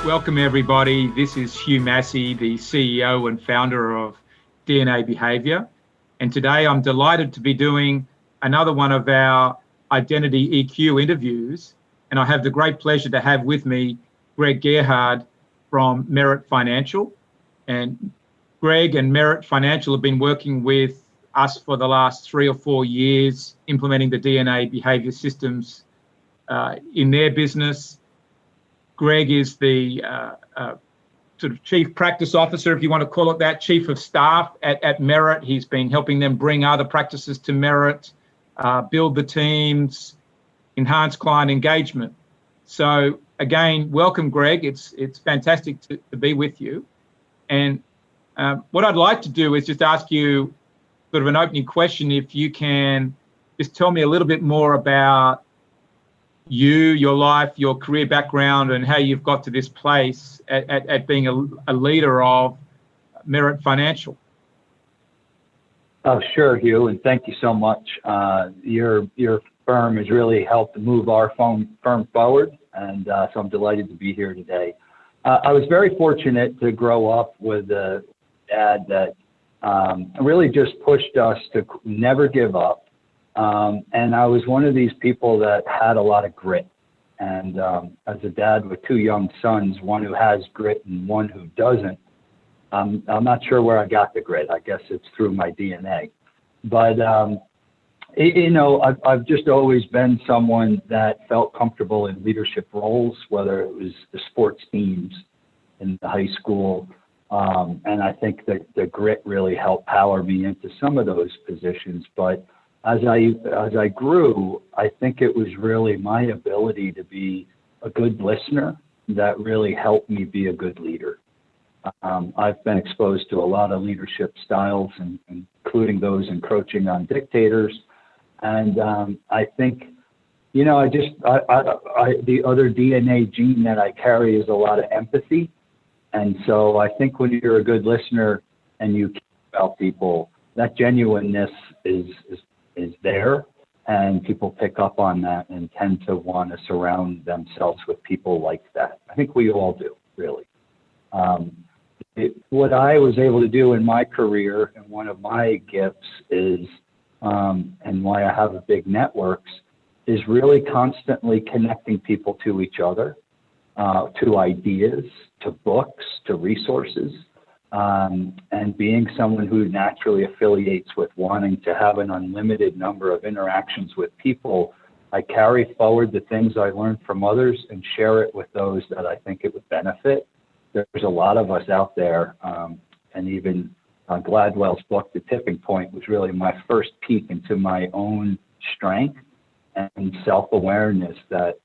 Welcome everybody. This is Hugh Massie, the CEO and founder of DNA Behavior. And today I'm delighted to be doing another one of our Identity EQ interviews. And I have the great pleasure to have with me Greg Gerhard from Merit Financial. And Greg and Merit Financial have been working with us for the last 3 or 4 years, implementing the DNA behavior systems in their business. Greg is the sort of chief practice officer, if you want to call it that, chief of staff at Merit. He's been helping them bring other practices to Merit, build the teams, enhance client engagement. So again, welcome, Greg. It's fantastic to be with you. And what I'd like to do is just ask you sort of an opening question, if you can just tell me a little bit more about you, your life, your career background, and how you've got to this place at being a leader of Merit Financial. Oh, sure, Hugh, and thank you so much. Your firm has really helped move our firm forward, and so I'm delighted to be here today. I was very fortunate to grow up with a dad that really just pushed us to never give up. And I was one of these people that had a lot of grit. And as a dad with 2 young sons, one who has grit and one who doesn't, I'm not sure where I got the grit. I guess it's through my DNA. But, I've just always been someone that felt comfortable in leadership roles, whether it was the sports teams in the high school. And I think that the grit really helped power me into some of those positions. But as I grew, I think it was really my ability to be a good listener that really helped me be a good leader. I've been exposed to a lot of leadership styles, including those encroaching on dictators. And I think, the other DNA gene that I carry is a lot of empathy. And so I think when you're a good listener and you care about people, that genuineness is there, and people pick up on that and tend to want to surround themselves with people like that. I think we all do, really. What I was able to do in my career, and one of my gifts is, and why I have a big networks, is really constantly connecting people to each other, to ideas, to books, to resources. And being someone who naturally affiliates with wanting to have an unlimited number of interactions with people, I carry forward the things I learned from others and share it with those that I think it would benefit. There's a lot of us out there, and even Gladwell's book, The Tipping Point, was really my first peek into my own strength and self-awareness that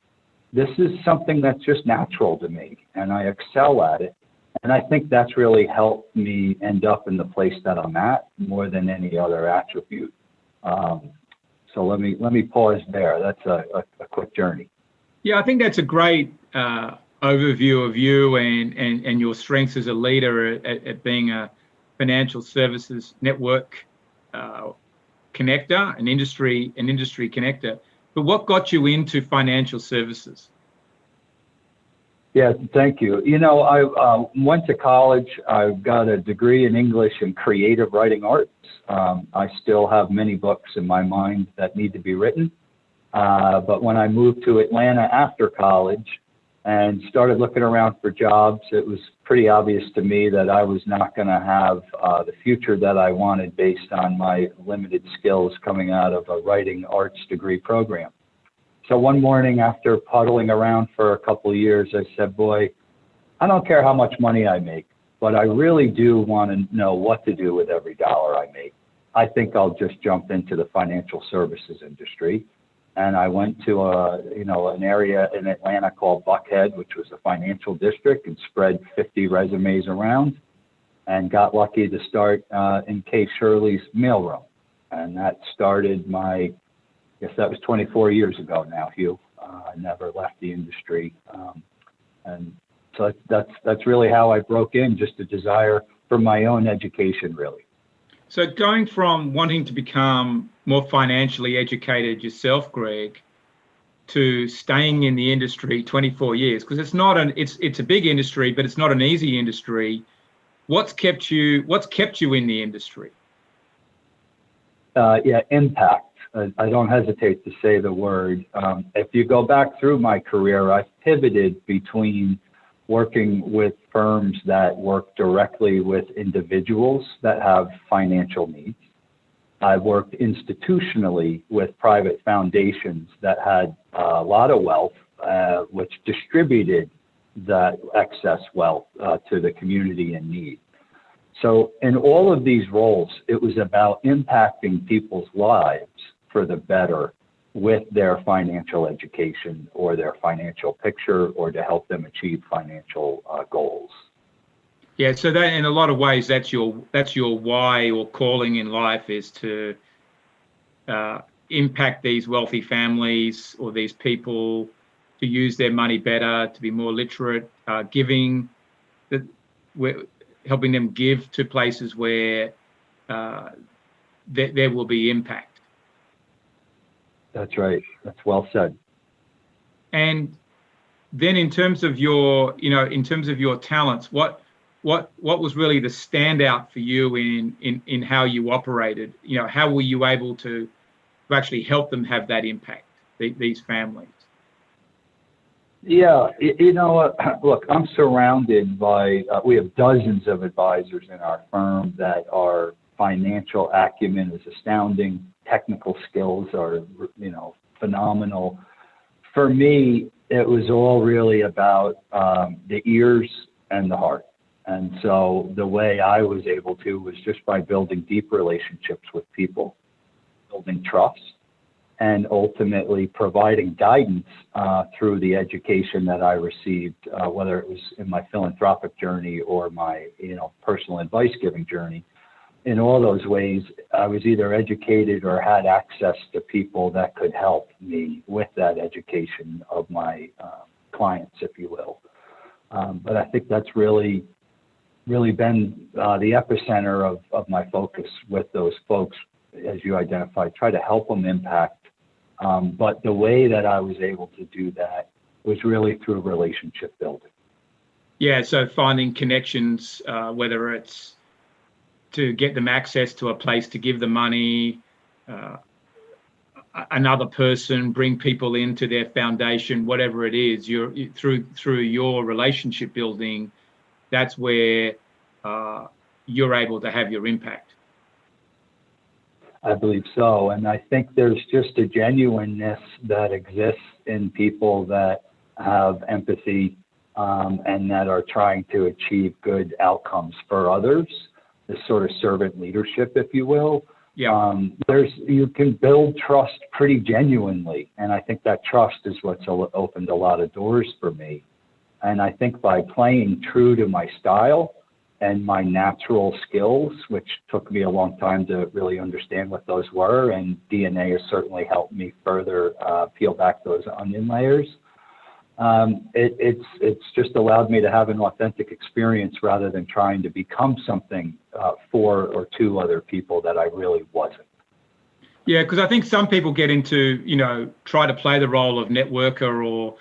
this is something that's just natural to me, and I excel at it. And I think that's really helped me end up in the place that I'm at more than any other attribute. So let me pause there. That's a quick journey. Yeah, I think that's a great overview of you and your strengths as a leader at being a financial services network connector, an industry connector. But what got you into financial services? Yeah, thank you. I went to college. I got a degree in English and creative writing arts. I still have many books in my mind that need to be written. But when I moved to Atlanta after college and started looking around for jobs, it was pretty obvious to me that I was not going to have the future that I wanted based on my limited skills coming out of a writing arts degree program. So one morning after puddling around for a couple of years, I said, boy, I don't care how much money I make, but I really do want to know what to do with every dollar I make. I think I'll just jump into the financial services industry. And I went to an area in Atlanta called Buckhead, which was a financial district, and spread 50 resumes around and got lucky to start in Kay Shirley's mailroom. And that started I guess that was 24 years ago now, Hugh. I never left the industry. And so that's really how I broke in, just a desire for my own education, really. So going from wanting to become more financially educated yourself, Greg, to staying in the industry 24 years? Because it's a big industry, but it's not an easy industry. What's kept you in the industry? Impact. I don't hesitate to say the word. If you go back through my career, I've pivoted between working with firms that work directly with individuals that have financial needs. I've worked institutionally with private foundations that had a lot of wealth, which distributed that excess wealth to the community in need. So in all of these roles, it was about impacting people's lives for the better with their financial education or their financial picture, or to help them achieve financial goals. Yeah, so that in a lot of ways, that's your why or calling in life, is to impact these wealthy families or these people to use their money better, to be more literate, helping them give to places where there will be impact. That's right. That's well said. And then in terms of your talents, what was really the standout for you in how you operated? How were you able to actually help them have that impact, these families? Yeah, look, I'm surrounded by, we have dozens of advisors in our firm that our financial acumen is astounding. Technical skills are, phenomenal. For me, it was all really about the ears and the heart. And so the way I was able to was just by building deep relationships with people, building trust, and ultimately providing guidance through the education that I received, whether it was in my philanthropic journey or my, personal advice giving journey. In all those ways, I was either educated or had access to people that could help me with that education of my clients, if you will. But I think that's really been the epicenter of my focus with those folks, as you identified, try to help them impact. But the way that I was able to do that was really through relationship building. Yeah, so finding connections, whether it's to get them access to a place to give the money, another person, bring people into their foundation, whatever it is, through your relationship building, that's where you're able to have your impact. I believe so. And I think there's just a genuineness that exists in people that have empathy and that are trying to achieve good outcomes for others. This sort of servant leadership, if you will. Yeah. You can build trust pretty genuinely. And I think that trust is what's opened a lot of doors for me. And I think by playing true to my style and my natural skills, which took me a long time to really understand what those were, and DNA has certainly helped me further peel back those onion layers. It's just allowed me to have an authentic experience rather than trying to become something for or to other people that I really wasn't. Yeah, because I think some people get into, try to play the role of networker or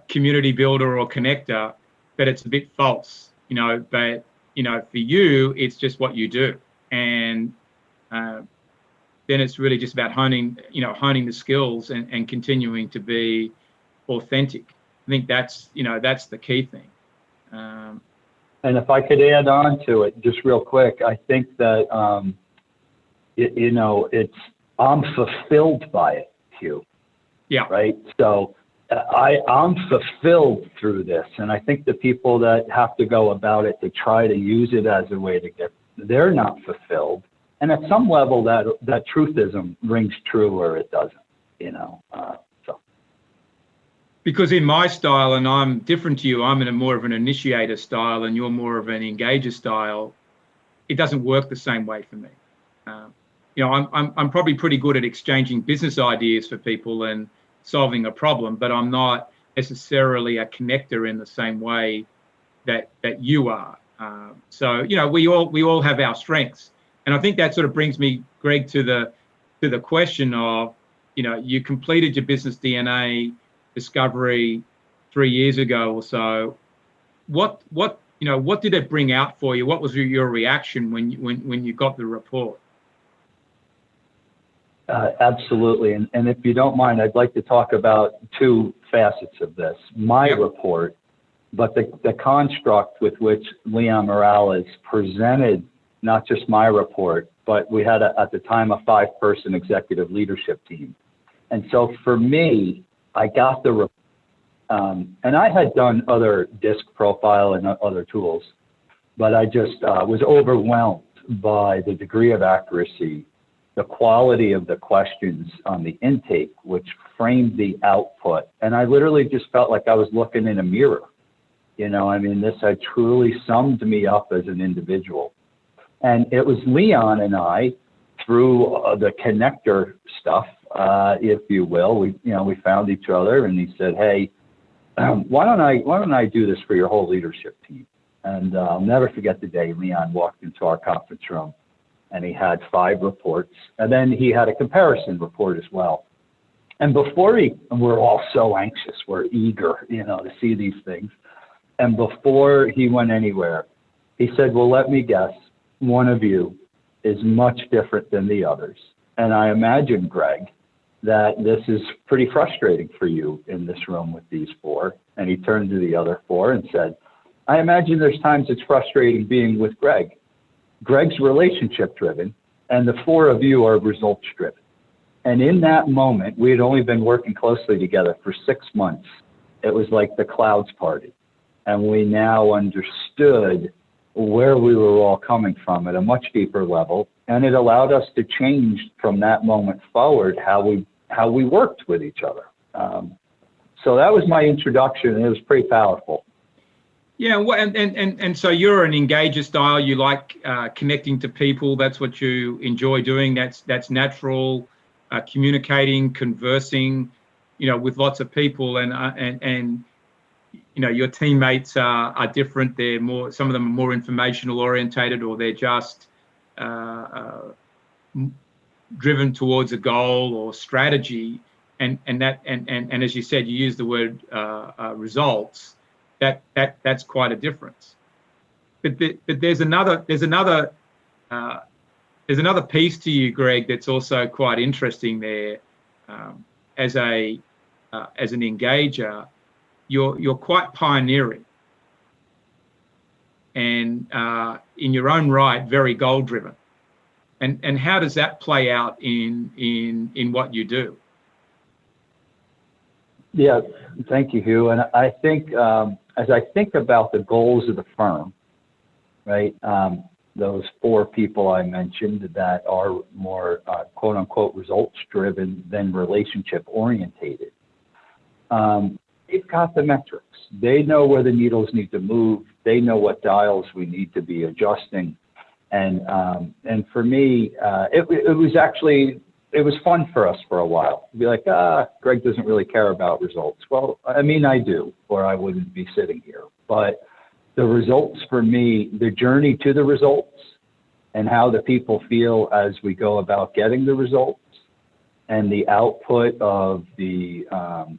community builder or connector, but it's a bit false, but, for you, it's just what you do. And then it's really just about honing the skills and continuing to be authentic. I think that's the key thing. And if I could add on to it just real quick, I think that, I'm fulfilled by it, Hugh. Yeah. Right. So I'm fulfilled through this. And I think the people that have to go about it to try to use it as a way to they're not fulfilled. And at some level that truthism rings true or it doesn't, Because in my style, and I'm different to you, I'm in a more of an initiator style and you're more of an engager style, it doesn't work the same way for me. I'm probably pretty good at exchanging business ideas for people and solving a problem, but I'm not necessarily a connector in the same way that you are. So we all have our strengths. And I think that sort of brings me, Greg, to the question of, you completed your business DNA discovery 3 years ago or so. What did it bring out for you? What was your reaction when you got the report? Absolutely. And if you don't mind, I'd like to talk about two facets of this. My report, but the construct with which Leon Morales presented not just my report, but we had at the time a 5-person executive leadership team. And so for me, I got the report, and I had done other DISC profile and other tools, but I just was overwhelmed by the degree of accuracy, the quality of the questions on the intake, which framed the output. And I literally just felt like I was looking in a mirror. This had truly summed me up as an individual. And it was Leon and I, through the connector stuff, if you will, we found each other, and he said, "Hey, why don't I do this for your whole leadership team?" And I'll never forget the day Leon walked into our conference room, and he had 5 reports, and then he had a comparison report as well. And we're all so anxious, we're eager, to see these things. And before he went anywhere, he said, "Well, let me guess, one of you is much different than the others. And I imagine, Greg, that this is pretty frustrating for you in this room with these 4. And he turned to the other 4 and said, "I imagine there's times it's frustrating being with Greg. Greg's relationship driven, and the 4 of you are results driven." And in that moment, we had only been working closely together for 6 months. It was like the clouds parted. And we now understood where we were all coming from at a much deeper level. And it allowed us to change from that moment forward how we worked with each other. So that was my introduction, and it was pretty powerful. Yeah, and so you're an engager style. You like connecting to people. That's what you enjoy doing. That's natural. Communicating, conversing, with lots of people, and your teammates are different. They're more. Some of them are more informational orientated, or they're just driven towards a goal or strategy. And as you said, you use the word results. That's quite a difference. But there's another piece to you, Greg, that's also quite interesting there. As an engager, you're quite pioneering, and in your own right, very goal driven. And how does that play out in what you do? Yeah, thank you, Hugh. And I think as I think about the goals of the firm, right, those 4 people I mentioned that are more quote unquote results driven than relationship orientated, they've got the metrics. They know where the needles need to move. They know what dials we need to be adjusting. And for me, it was fun for us for a while to be like, Greg doesn't really care about results. Well, I do, or I wouldn't be sitting here. But the results for me, the journey to the results and how the people feel as we go about getting the results, and the output of the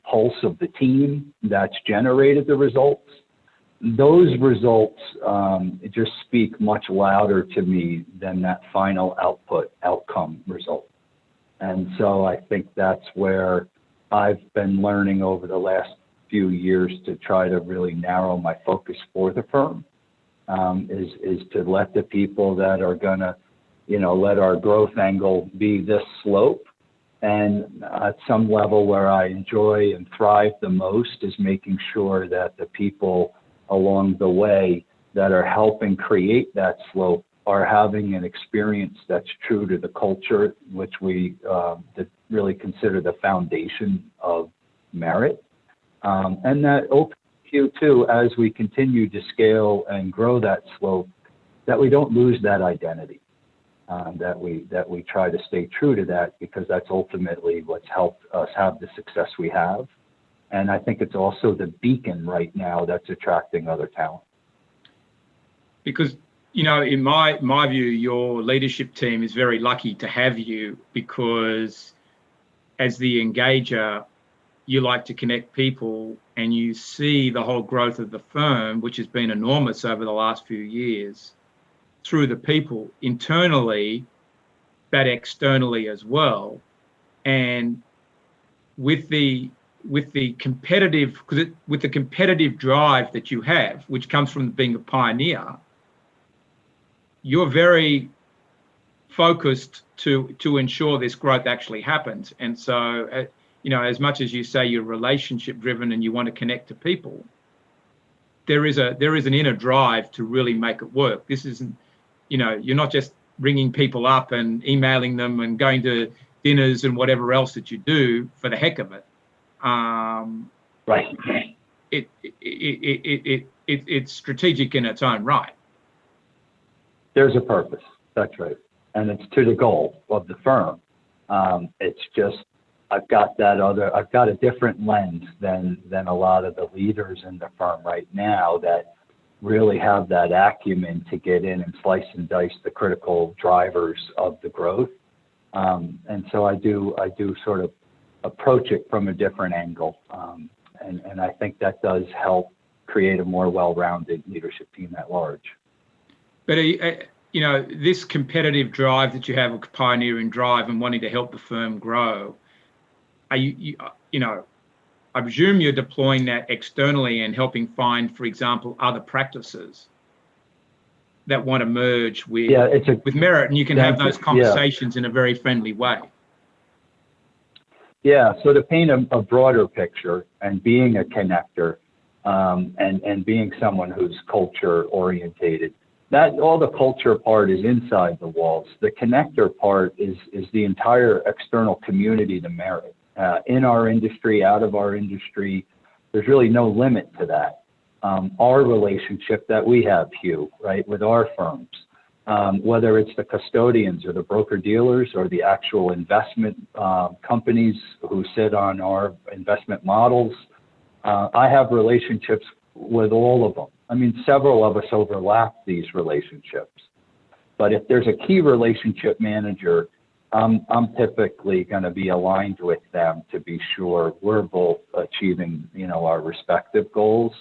pulse of the team that's generated the results, those results just speak much louder to me than that final outcome result. And so I think that's where I've been learning over the last few years to try to really narrow my focus for the firm, is to let the people that are gonna, let our growth angle be this slope. And at some level where I enjoy and thrive the most is making sure that the people along the way that are helping create that slope are having an experience that's true to the culture, which we really consider the foundation of merit. And that OPQ too, as we continue to scale and grow that slope, that we don't lose that identity, that we try to stay true to that, because that's ultimately what's helped us have the success we have. And I think it's also the beacon right now that's attracting other talent. Because, in my view, your leadership team is very lucky to have you, because as the engager, you like to connect people, and you see the whole growth of the firm, which has been enormous over the last few years, through the people internally, but externally as well. And with the competitive drive that you have, which comes from being a pioneer, you're very focused to ensure this growth actually happens. And so, as much as you say you're relationship driven and you want to connect to people, there is an inner drive to really make it work. This isn't, you're not just ringing people up and emailing them and going to dinners and whatever else that you do for the heck of it. Right. It's strategic in its own right. There's a purpose. That's right. And it's to the goal of the firm. It's just, I've got a different lens than a lot of the leaders in the firm right now that really have that acumen to get in and slice and dice the critical drivers of the growth. And so I do sort of approach it from a different angle. And I think that does help create a more well-rounded leadership team at large. But, this competitive drive that you have, a pioneering drive and wanting to help the firm grow, I presume you're deploying that externally and helping find, for example, other practices that want to merge with Merit, and you can have those conversations in a very friendly way. Yeah, so to paint a broader picture and being a connector and being someone who's culture orientated, that all the culture part is inside the walls. The connector part is the entire external community to Merit. In our industry, out of our industry, there's really no limit to that. Our relationship that we have, Hugh, right, with our firms, whether it's the custodians or the broker dealers or the actual investment companies who sit on our investment models, I have relationships with all of them. I mean, several of us overlap these relationships. But if there's a key relationship manager, I'm typically going to be aligned with them to be sure we're both achieving, our respective goals.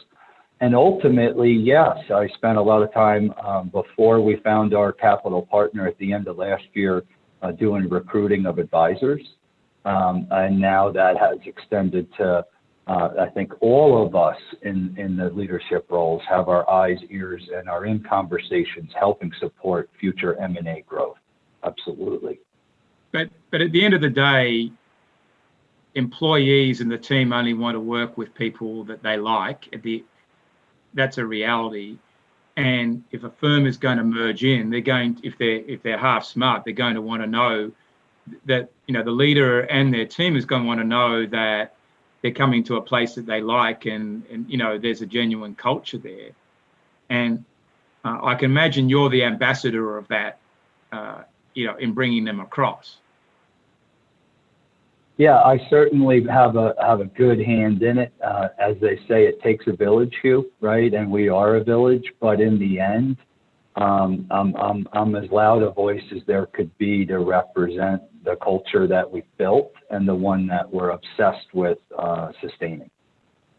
And ultimately, yes, I spent a lot of time before we found our capital partner at the end of last year doing recruiting of advisors. And now that has extended to, I think all of us in the leadership roles have our eyes, ears, and are in conversations helping support future M&A growth. Absolutely. But at the end of the day, employees and the team only want to work with people that they like. That's a reality. And if a firm is going to merge in, if they're half smart, they're going to want to know that, the leader and their team is going to want to know that they're coming to a place that they like and there's a genuine culture there. And I can imagine you're the ambassador of that, in bringing them across. Yeah, I certainly have a good hand in it. As they say, it takes a village, Hugh, right? And we are a village. But in the end, I'm as loud a voice as there could be to represent the culture that we've built and the one that we're obsessed with sustaining.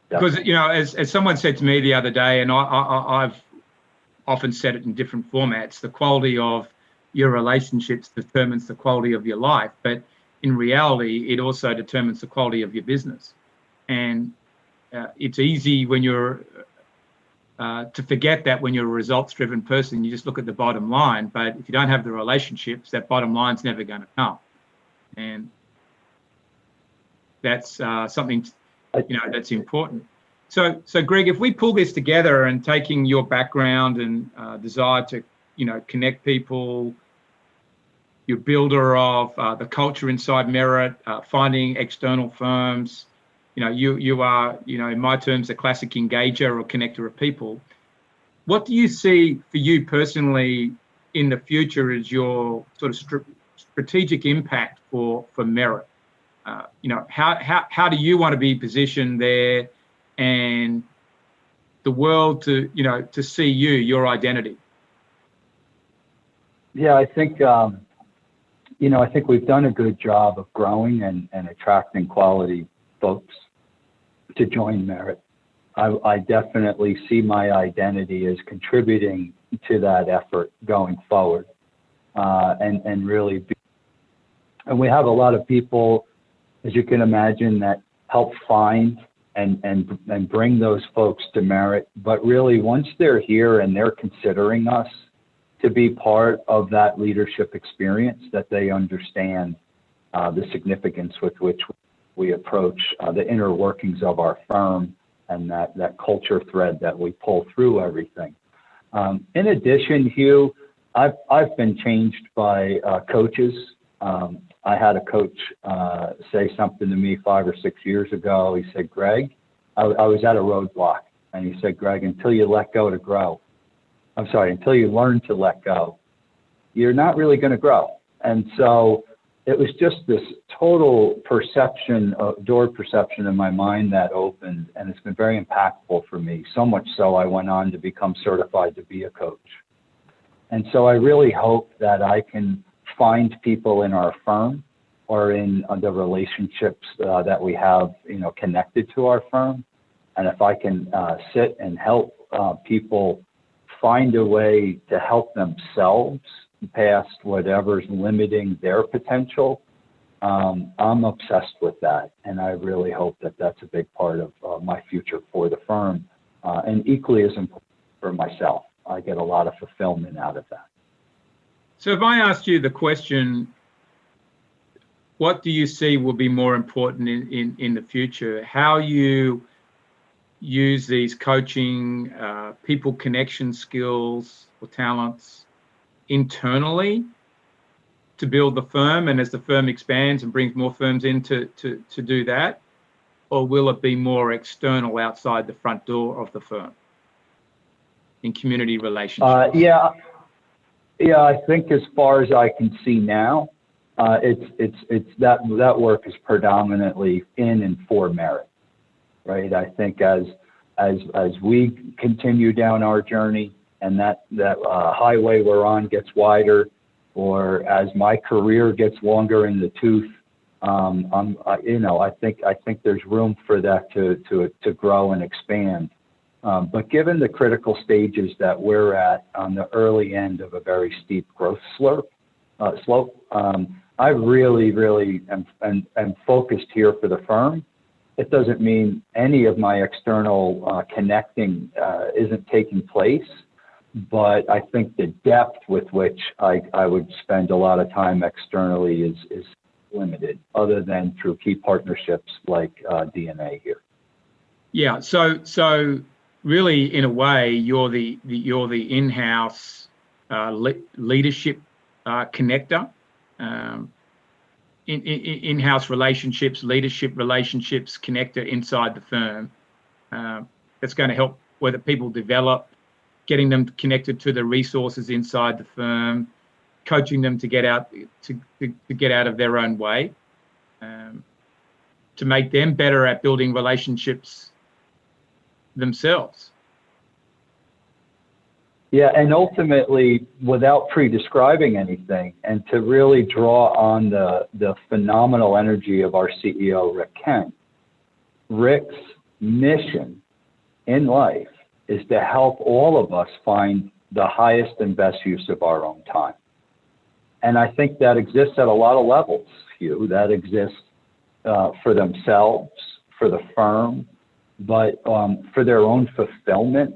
Definitely. Because as someone said to me the other day, and I've often said it in different formats, the quality of your relationships determines the quality of your life. But in reality, it also determines the quality of your business. And it's easy when you're to forget that when you're a results-driven person, you just look at the bottom line. But if you don't have the relationships, that bottom line's never going to come. And that's something, that's important. So Greg, if we pull this together and taking your background and desire to, connect people, you're builder of the culture inside Merit, finding external firms. You are, in my terms, a classic engager or connector of people. What do you see for you personally in the future as your sort of strategic impact for Merit? How do you want to be positioned there, and the world to see your identity? Yeah, I think I think we've done a good job of growing and attracting quality folks to join Merit. I definitely see my identity as contributing to that effort going forward, and really and we have a lot of people, as you can imagine, that help find and bring those folks to Merit. But really, once they're here and they're considering us to be part of that leadership experience, that they understand the significance with which we approach the inner workings of our firm and that culture thread that we pull through everything. In addition, Hugh, I've been changed by coaches. I had a coach say something to me 5 or 6 years ago. He said, Greg, I was at a roadblock, and he said, Greg, until you let go to grow, until you learn to let go, you're not really going to grow. And so it was just this total door perception in my mind that opened, and it's been very impactful for me, so much so I went on to become certified to be a coach. And so I really hope that I can find people in our firm or in the relationships that we have, connected to our firm. And if I can sit and help people find a way to help themselves past whatever's limiting their potential, I'm obsessed with that. And I really hope that that's a big part of my future for the firm, and equally as important for myself. I get a lot of fulfillment out of that. So if I asked you the question, what do you see will be more important in the future? How you use these coaching, people connection skills or talents internally to build the firm, and as the firm expands and brings more firms in to do that? Or will it be more external, outside the front door of the firm in community relationships? Yeah, I think as far as I can see now, it's that work is predominantly in and for Merit, right? I think as we continue down our journey and that highway we're on gets wider, or as my career gets longer in the tooth, I think there's room for that to grow and expand. But given the critical stages that we're at on the early end of a very steep growth slope, I really am focused here for the firm. It doesn't mean any of my external connecting isn't taking place, but I think the depth with which I would spend a lot of time externally is limited, other than through key partnerships like DNA here. Yeah. So really, in a way, you're the in-house leadership connector, in-house leadership relationships connector inside the firm. That's going to help whether people develop, getting them connected to the resources inside the firm, coaching them to get out of their own way, to make them better at building relationships themselves. Yeah, and ultimately, without pre-describing anything, and to really draw on the phenomenal energy of our CEO, Rick Kent. Rick's mission in life is to help all of us find the highest and best use of our own time. And I think that exists at a lot of levels, Hugh. That exists for themselves, for the firm, but for their own fulfillment.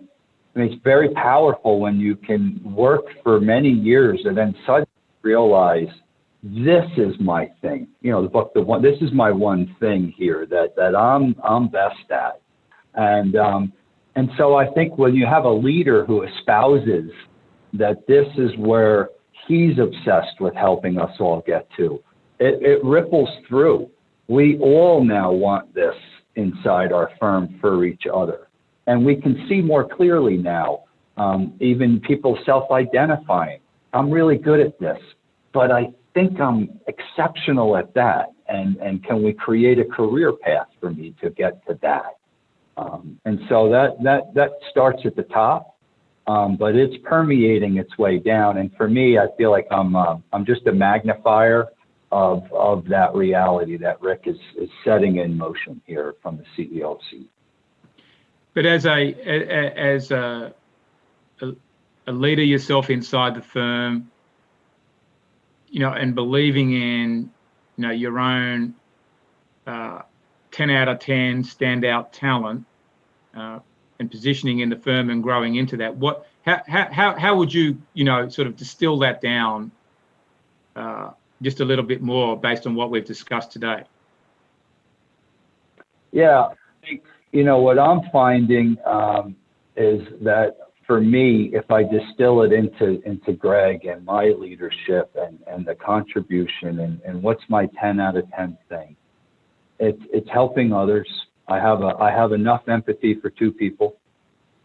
I mean, it's very powerful when you can work for many years and then suddenly realize, this is my thing. The book, this is my one thing here that I'm best at. And so I think when you have a leader who espouses that this is where he's obsessed with helping us all get to, it ripples through. We all now want this inside our firm for each other. And we can see more clearly now, even people self-identifying. I'm really good at this, but I think I'm exceptional at that. And can we create a career path for me to get to that? And so that starts at the top. but it's permeating its way down. And for me, I feel like I'm just a magnifier of that reality that Rick is setting in motion here from the CEO seat. But as a leader yourself inside the firm, and believing in, your own 10 out of 10 standout talent, and positioning in the firm and growing into that, how would you, sort of distill that down just a little bit more based on what we've discussed today? Yeah, I think, what I'm finding is that for me, if I distill it into Greg and my leadership and the contribution and what's my 10 out of 10 thing, it's helping others. I have enough empathy for two people.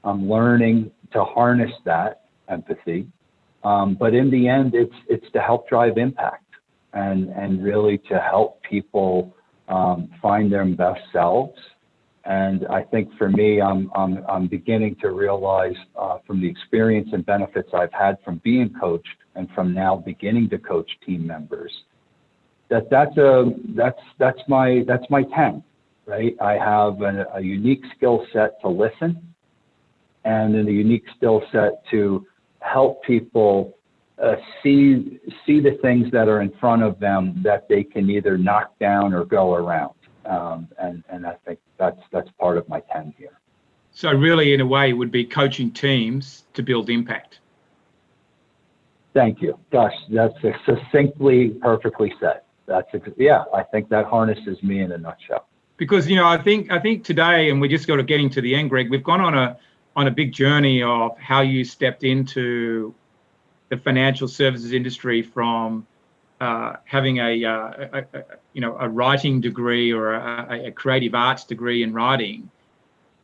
I'm learning to harness that empathy, but in the end, it's to help drive impact and really to help people find their best selves. And I think for me, I'm beginning to realize from the experience and benefits I've had from being coached and from now beginning to coach team members, that's my 10, right? I have a unique skill set to listen and a unique skill set to help people see the things that are in front of them that they can either knock down or go around. And I think that's part of my 10 here. So really, in a way, it would be coaching teams to build impact. Thank you. Gosh, that's succinctly, perfectly said. I think that harnesses me in a nutshell. Because, I think today, and we're just sort of getting to the end, Greg, we've gone on a big journey of how you stepped into the financial services industry from having a writing degree or a creative arts degree in writing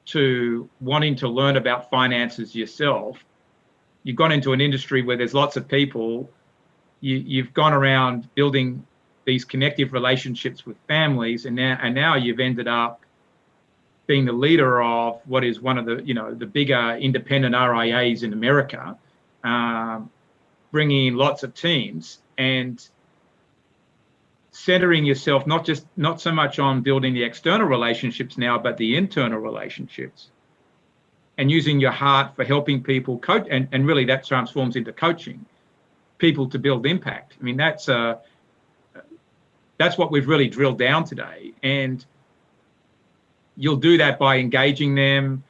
to wanting to learn about finances yourself. You've gone into an industry where there's lots of people. You've gone around building these connective relationships with families, and now you've ended up being the leader of what is one of the bigger independent RIAs in America, bringing in lots of teams and centering yourself not so much on building the external relationships now, but the internal relationships, and using your heart for helping people coach, and really that transforms into coaching people to build impact. I mean, that's what we've really drilled down today, and you'll do that by engaging them.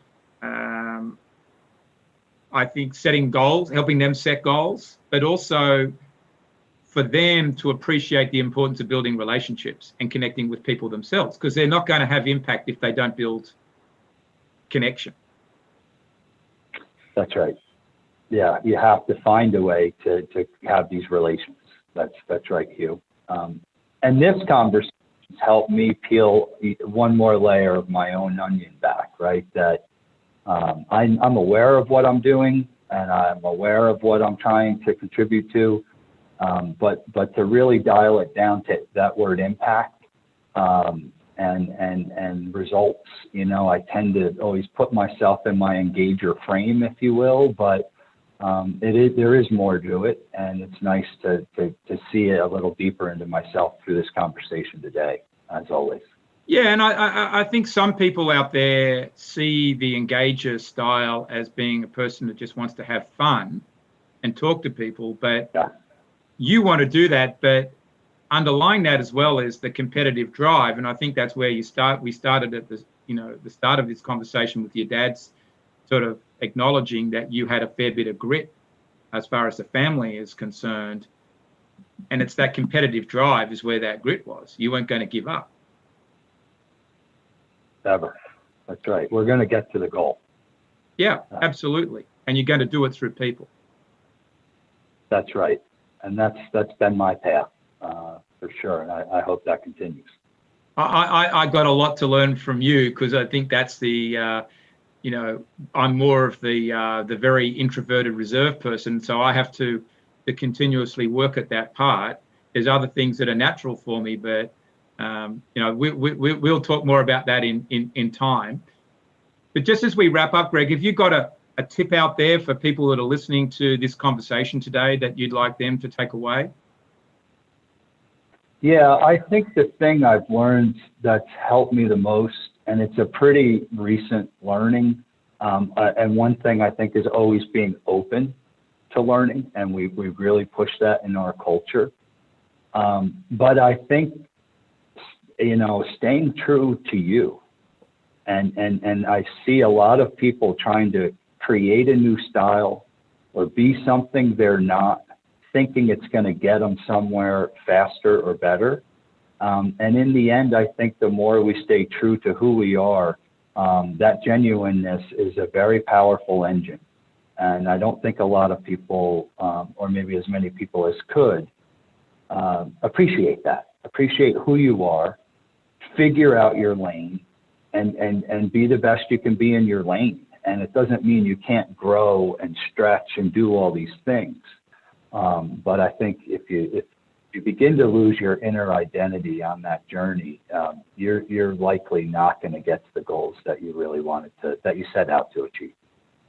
I think setting goals, helping them set goals, but also for them to appreciate the importance of building relationships and connecting with people themselves, because they're not going to have impact if they don't build connection. That's right. Yeah, you have to find a way to have these relations. That's right, Hugh. And this conversation has helped me peel one more layer of my own onion back, right? That I'm aware of what I'm doing and I'm aware of what I'm trying to contribute to. But to really dial it down to that word impact and results, I tend to always put myself in my engager frame, if you will, but there is more to it, and it's nice to see it a little deeper into myself through this conversation today, as always. Yeah, and I think some people out there see the engager style as being a person that just wants to have fun and talk to people, but yeah. You want to do that, but underlying that as well is the competitive drive, and I think that's where we started at the start of this conversation with your dad's sort of acknowledging that you had a fair bit of grit as far as the family is concerned, and it's that competitive drive is where that grit was. You weren't going to give up. Never. That's right. We're going to get to the goal. Yeah, absolutely, and you're going to do it through people. That's right. And that's been my path for sure, and I hope that continues. I got a lot to learn from you, because I think that's the I'm more of the very introverted, reserved person, so I have to continuously work at that part. There's other things that are natural for me, but we'll talk more about that in time. But just as we wrap up, Greg, have you got a a tip out there for people that are listening to this conversation today that you'd like them to take away? Yeah, I think the thing I've learned that's helped me the most, and it's a pretty recent learning, and one thing I think is always being open to learning, and we've really pushed that in our culture. But I think, staying true to you, and I see a lot of people trying to create a new style or be something they're not, thinking it's going to get them somewhere faster or better. And in the end, I think the more we stay true to who we are, that genuineness is a very powerful engine. And I don't think a lot of people, or maybe as many people as could, appreciate that. Appreciate who you are, figure out your lane, and be the best you can be in your lane. And it doesn't mean you can't grow and stretch and do all these things. But I think if you begin to lose your inner identity on that journey, you're likely not going to get to the goals that you really that you set out to achieve.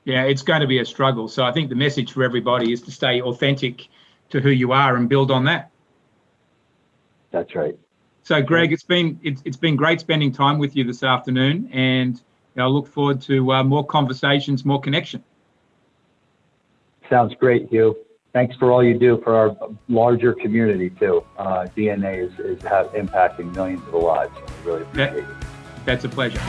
Yeah, it's going to be a struggle. So I think the message for everybody is to stay authentic to who you are and build on that. That's right. So Greg, it's been great spending time with you this afternoon, and I look forward to more conversations, more connection. Sounds great, Hugh. Thanks for all you do for our larger community too. DNA is impacting millions of lives. I really appreciate it. That's a pleasure.